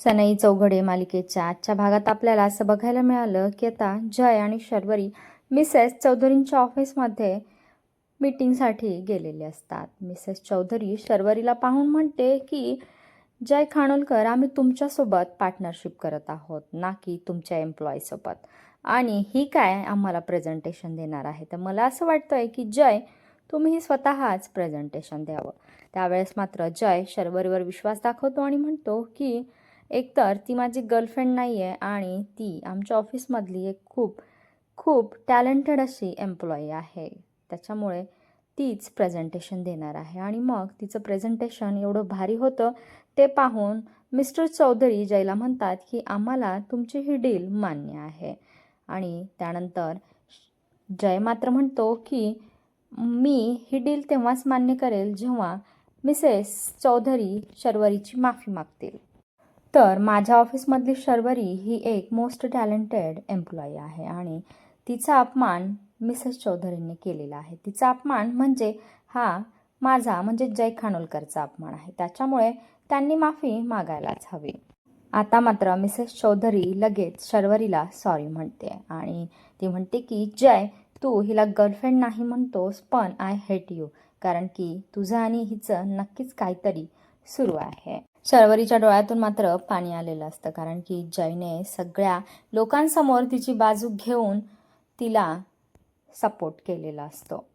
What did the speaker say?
सनई चौघडे मालिकेच्या आजच्या भागात आपल्याला असं बघायला मिळालं की आता जय आणि शर्वरी मिसेस चौधरींच्या ऑफिसमध्ये मीटिंगसाठी गेलेले असतात. मिसेस चौधरी शर्वरीला पाहून म्हणते की जय खानोलकर, आम्ही तुमच्यासोबत पार्टनरशिप करत आहोत, ना की तुमच्या एम्प्लॉईसोबत. आणि ही काय आम्हाला प्रेझेंटेशन देणार आहे, तर मला असं वाटतंय की जय तुम्ही स्वतःच प्रेझेंटेशन द्यावं. त्यावेळेस मात्र जय शर्वरीवर विश्वास दाखवतो आणि म्हणतो की एकतर ती माझी गर्लफ्रेंड नाही आहे आणि ती आमच्या ऑफिसमधली एक खूप खूप टॅलेंटेड अशी एम्प्लॉई आहे. त्याच्यामुळे तीच प्रेझेंटेशन देणार आहे. आणि मग तिचं प्रेझेंटेशन एवढं भारी होतं ते पाहून मिस्टर चौधरी जयला म्हणतात की आम्हाला तुमची ही डील मान्य आहे. आणि त्यानंतर जय मात्र म्हणतो की मी ही डील तेव्हाच मान्य करेल जेव्हा मिसेस चौधरी शर्वरीची माफी मागतील. तर माझ्या ऑफिसमधली शर्वरी ही एक मोस्ट टॅलेंटेड एम्प्लॉई आहे आणि तिचा अपमान मिसेस चौधरींनी केलेला आहे. तिचा अपमान म्हणजे हा माझा म्हणजे जय खानोलकरचा अपमान आहे. त्याच्यामुळे त्यांनी माफी मागायलाच हवी. आता मात्र मिसेस चौधरी लगेच शर्वरीला सॉरी म्हणते आणि ती म्हणते की जय, तू हिला गर्लफ्रेंड नाही म्हणतोस, पण आय हेट यू, कारण की तुझं आणि हिचं नक्कीच काहीतरी सुरू आहे. शर्वरीच्या डोळ्यातून मात्र पाणी आलेलं असतं, कारण की जयने सगळ्या लोकांसमोर तिची बाजू घेऊन तिला सपोर्ट केलेला असतो.